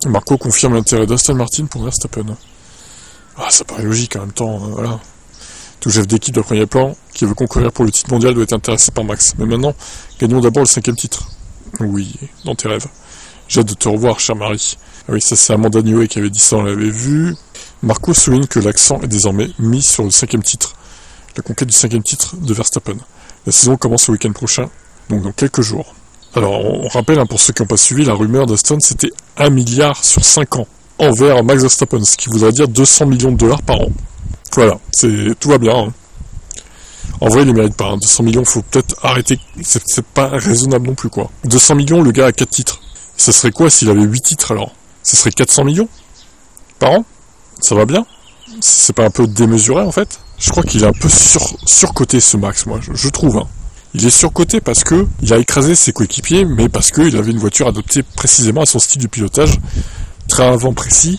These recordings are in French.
Marco confirme l'intérêt d'Aston Martin pour Verstappen. Ah, ça paraît logique en même temps, voilà. Tout chef d'équipe de premier plan qui veut concourir pour le titre mondial doit être intéressé par Max. Mais maintenant, gagnons d'abord le 5e titre. Oui, dans tes rêves. J'ai hâte de te revoir, chère Marie. Ah oui, ça c'est Amanda Newey qui avait dit ça, on l'avait vu. Marco souligne que l'accent est désormais mis sur le 5e titre. La conquête du 5e titre de Verstappen. La saison commence le week-end prochain, donc dans quelques jours. Alors, on rappelle, pour ceux qui n'ont pas suivi, la rumeur d'Aston, c'était 1 milliard sur 5 ans envers Max Verstappen, ce qui voudrait dire 200 millions de dollars par an. Voilà, tout va bien. Hein. En vrai, il les mérite pas. 200 millions, faut peut-être arrêter. C'est pas raisonnable non plus, quoi. 200 millions, le gars a 4 titres. Ça serait quoi s'il avait 8 titres, alors? Ça serait 400 millions par an? Ça va bien? C'est pas un peu démesuré, en fait? Je crois qu'il est un peu surcoté, ce Max, moi, je trouve. Hein. Il est surcoté parce que il a écrasé ses coéquipiers, mais parce qu'il avait une voiture adaptée précisément à son style de pilotage. Très avant précis,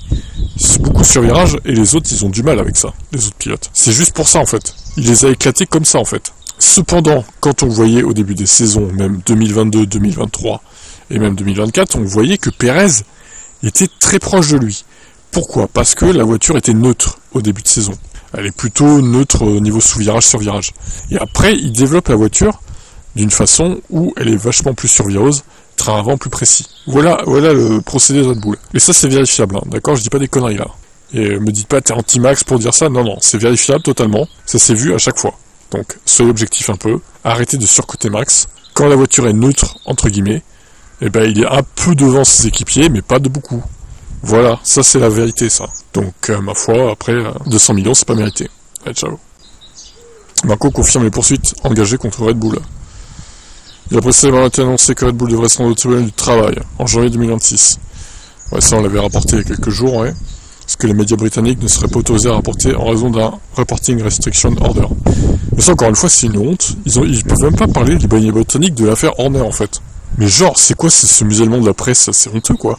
beaucoup sur virage, et les autres, ils ont du mal avec ça, les autres pilotes. C'est juste pour ça, en fait. Il les a éclatés comme ça, en fait. Cependant, quand on voyait au début des saisons, même 2022, 2023, et même 2024, on voyait que Pérez était très proche de lui. Pourquoi? Parce que la voiture était neutre au début de saison. Elle est plutôt neutre au niveau sous-virage, sur virage. Et après, il développe la voiture d'une façon où elle est vachement plus survireuse, train avant plus précis. Voilà le procédé de Red Bull. Et ça, c'est vérifiable, hein, d'accord? Je dis pas des conneries là. Et me dites pas t'es anti-Max pour dire ça. Non, c'est vérifiable totalement. Ça s'est vu à chaque fois. Donc, soyez objectif un peu. Arrêtez de surcoter Max. Quand la voiture est neutre, entre guillemets, eh ben, il est un peu devant ses équipiers, mais pas de beaucoup. Voilà, ça c'est la vérité, ça. Donc, ma foi, après, 200 millions, c'est pas mérité. Allez, ciao. Marco confirme les poursuites engagées contre Red Bull. Il a précédemment été annoncé que Red Bull devrait se rendre au tribunal du travail en janvier 2026. Ouais, ça on l'avait rapporté il y a quelques jours, ouais. Parce que les médias britanniques ne seraient pas autorisés à rapporter en raison d'un Reporting Restriction Order. Mais ça, encore une fois, c'est une honte. Ils peuvent même pas parler, les médias britanniques, de l'affaire Horner, en fait. Mais genre, c'est quoi ce musellement de la presse? C'est honteux, quoi.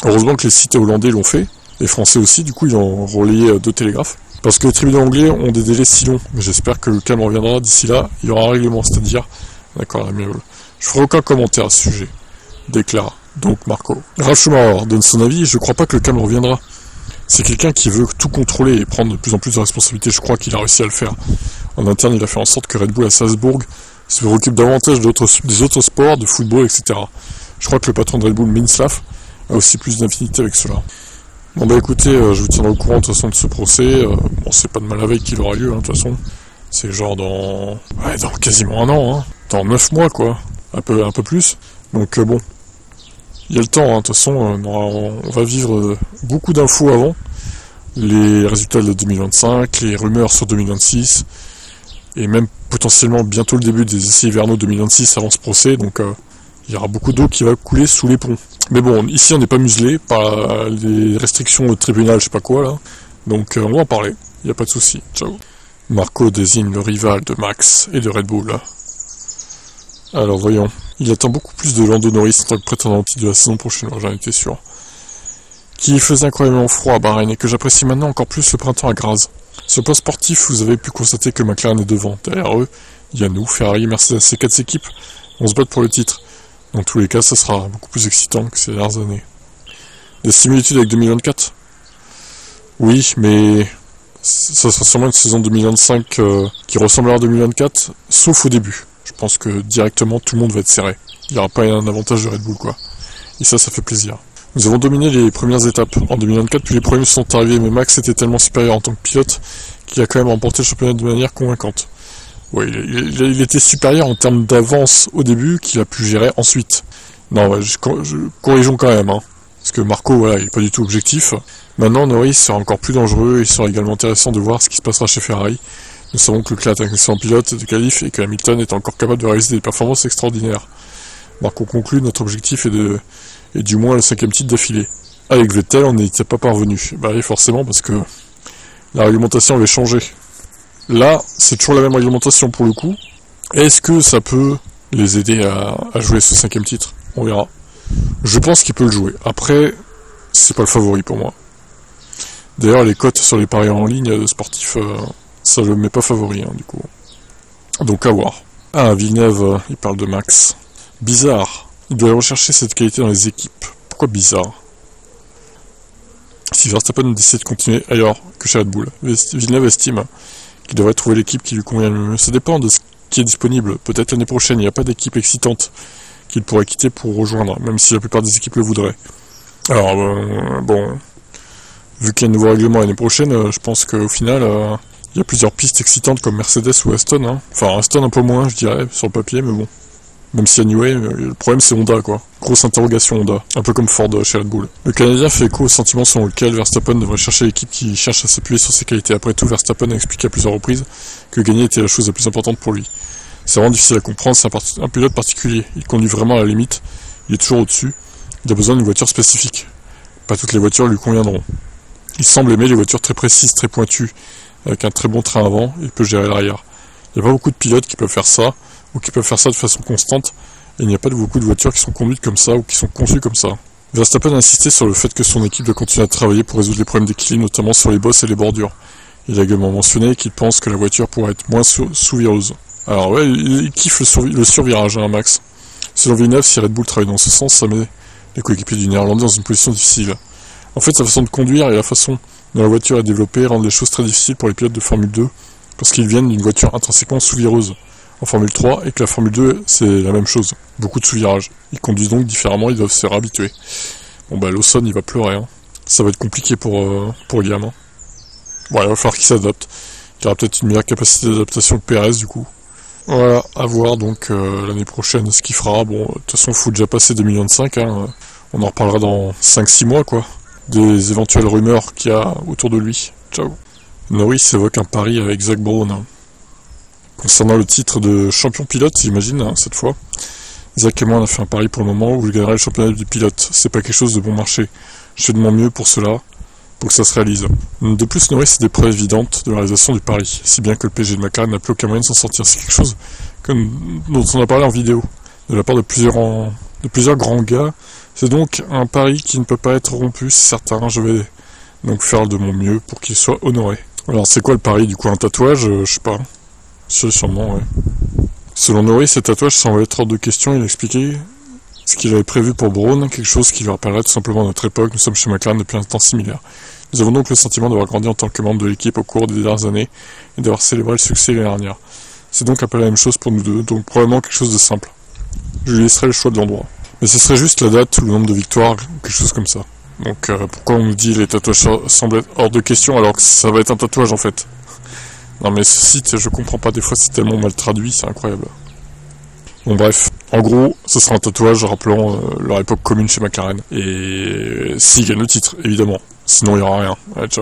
Heureusement que les sites hollandais l'ont fait, les français aussi, du coup, ils ont relayé 2 télégraphes. Parce que les tribunaux anglais ont des délais si longs. Mais j'espère que le calme reviendra d'ici là. Il y aura un règlement, c'est-à-dire... D'accord, amiable. Je ferai aucun commentaire à ce sujet. Déclare donc Marco. Ralf Schumacher donne son avis et je crois pas que le calme reviendra. C'est quelqu'un qui veut tout contrôler et prendre de plus en plus de responsabilités. Je crois qu'il a réussi à le faire. En interne, il a fait en sorte que Red Bull à Salzbourg se préoccupe davantage des autres sports, de football, etc. Je crois que le patron de Red Bull, Minslav, a aussi plus d'infinité avec cela. Bon bah écoutez, je vous tiendrai au courant de toute façon de ce procès. Bon, c'est pas de mal la veille qu'il aura lieu, hein, de toute façon. C'est genre dans quasiment un an, hein. Dans 9 mois, quoi. Un peu plus. Donc bon, il y a le temps, hein. De toute façon, on va vivre beaucoup d'infos avant. Les résultats de 2025, les rumeurs sur 2026, et même potentiellement bientôt le début des essais hivernaux 2026 avant ce procès, donc il y aura beaucoup d'eau qui va couler sous les ponts. Mais bon, ici on n'est pas muselé par les restrictions au tribunal, je sais pas quoi là, donc on va en parler, il n'y a pas de souci. Ciao. Marco désigne le rival de Max et de Red Bull. Alors voyons, il attend beaucoup plus de Lando Norris en tant que prétendant titre de la saison prochaine, j'en étais sûr. Qui faisait incroyablement froid à Bahreïn et que j'apprécie maintenant encore plus le printemps à Graz. Sur le plan sportif, vous avez pu constater que McLaren est devant. Derrière eux, il y a nous, Ferrari, Mercedes, ces 4 équipes. On se bat pour le titre. Dans tous les cas, ça sera beaucoup plus excitant que ces dernières années. Des similitudes avec 2024 ? Oui, mais ça sera sûrement une saison 2025 qui ressemblera à 2024, sauf au début. Je pense que directement, tout le monde va être serré. Il n'y aura pas un avantage de Red Bull, quoi. Et ça fait plaisir. Nous avons dominé les premières étapes en 2024, puis les premiers sont arrivés, mais Max était tellement supérieur en tant que pilote qu'il a quand même remporté le championnat de manière convaincante. Oui, il était supérieur en termes d'avance au début, qu'il a pu gérer ensuite. Non, ouais, corrigeons quand même, hein. Parce que Marco, voilà, il n'est pas du tout objectif. Maintenant, Norris sera encore plus dangereux, et il sera également intéressant de voir ce qui se passera chez Ferrari. Nous savons que Leclerc est un excellent pilote de qualif et que Hamilton est encore capable de réaliser des performances extraordinaires. Marco conclut, notre objectif est du moins le 5e titre d'affilée. Avec Vettel, on n'était pas parvenu. Bah oui, forcément, parce que la réglementation avait changé. Là, c'est toujours la même réglementation pour le coup. Est-ce que ça peut les aider à jouer ce 5e titre? On verra. Je pense qu'il peut le jouer. Après, c'est pas le favori pour moi. D'ailleurs, les cotes sur les paris en ligne de sportifs, ça le met pas favori, hein, du coup. Donc à voir. Ah, Villeneuve, il parle de Max. Bizarre. Il doit rechercher cette qualité dans les équipes. Pourquoi bizarre? si Verstappen décide de continuer ailleurs que chez Red Bull. Villeneuve estime qu'il devrait trouver l'équipe qui lui convient le mieux. Ça dépend de ce qui est disponible. Peut-être l'année prochaine, il n'y a pas d'équipe excitante qu'il pourrait quitter pour rejoindre, même si la plupart des équipes le voudraient. Alors, bon, vu qu'il y a un nouveau règlement l'année prochaine, je pense qu'au final, il y a plusieurs pistes excitantes comme Mercedes ou Aston. Hein. Enfin, Aston un peu moins, je dirais, sur le papier, mais bon. Même si anyway, le problème c'est Honda, quoi. Grosse interrogation Honda, un peu comme Ford chez Red Bull. Le Canadien fait écho au sentiment selon lequel Verstappen devrait chercher l'équipe qui cherche à s'appuyer sur ses qualités. Après tout, Verstappen a expliqué à plusieurs reprises que gagner était la chose la plus importante pour lui. C'est vraiment difficile à comprendre, c'est un pilote particulier. Il conduit vraiment à la limite, il est toujours au-dessus. Il a besoin d'une voiture spécifique. Pas toutes les voitures lui conviendront. Il semble aimer les voitures très précises, très pointues, avec un très bon train avant, et il peut gérer l'arrière. Il n'y a pas beaucoup de pilotes qui peuvent faire ça, ou qui peuvent faire ça de façon constante, et il n'y a pas beaucoup de voitures qui sont conduites comme ça, ou qui sont conçues comme ça. Verstappen a insisté sur le fait que son équipe doit continuer à travailler pour résoudre les problèmes d'équilibre, notamment sur les bosses et les bordures. Il a également mentionné qu'il pense que la voiture pourrait être moins sous-vireuse. Alors ouais, il kiffe le survirage, hein, Max. Selon Villeneuve, si Red Bull travaille dans ce sens, ça met les coéquipiers du Néerlandais dans une position difficile. En fait, sa façon de conduire et la façon dont la voiture est développée rendent les choses très difficiles pour les pilotes de Formule 2, parce qu'ils viennent d'une voiture intrinsèquement sous-vireuse en Formule 3, et que la Formule 2, c'est la même chose. Beaucoup de sous-virages. Ils conduisent donc différemment, ils doivent se réhabituer. Bon bah Lawson, il va pleurer, hein. Ça va être compliqué pour le gamin. Bon, il va falloir qu'il s'adapte. Il y aura peut-être une meilleure capacité d'adaptation que Perez, du coup. Voilà, à voir donc l'année prochaine ce qu'il fera. Bon, de toute façon, il faut déjà passer 2025, hein. On en reparlera dans 5-6 mois, quoi. Des éventuelles rumeurs qu'il y a autour de lui. Ciao. Norris évoque un pari avec Zak Brown. Hein. Concernant le titre de champion pilote, j'imagine, hein, cette fois. Zach et moi, on a fait un pari pour le moment où je gagnerai le championnat du pilote. C'est pas quelque chose de bon marché. Je fais de mon mieux pour cela, pour que ça se réalise. De plus, Norris a des preuves évidentes de la réalisation du pari, si bien que le PG de McLaren n'a plus aucun moyen de s'en sortir. C'est quelque chose dont on a parlé en vidéo, de la part de plusieurs grands gars. C'est donc un pari qui ne peut pas être rompu, c'est certain. Je vais donc faire de mon mieux pour qu'il soit honoré. Alors, c'est quoi le pari, du coup? Un tatouage? Je sais pas. Sûrement, ouais. Selon Norris, ces tatouages semblent être hors de question. Il a expliqué ce qu'il avait prévu pour Brown, quelque chose qui lui rappellerait tout simplement notre époque. Nous sommes chez McLaren depuis un temps similaire. Nous avons donc le sentiment d'avoir grandi en tant que membre de l'équipe au cours des dernières années et d'avoir célébré le succès l'année dernière. C'est donc un peu la même chose pour nous deux, donc probablement quelque chose de simple. Je lui laisserai le choix de l'endroit. Mais ce serait juste la date ou le nombre de victoires, quelque chose comme ça. Donc pourquoi on nous dit les tatouages semblent être hors de question alors que ça va être un tatouage en fait? Non mais ce site, je comprends pas, des fois c'est tellement mal traduit, c'est incroyable. Bon bref, en gros, ce sera un tatouage rappelant leur époque commune chez McLaren. Et s'ils gagnent le titre, évidemment. Sinon il n'y aura rien. Allez, ciao.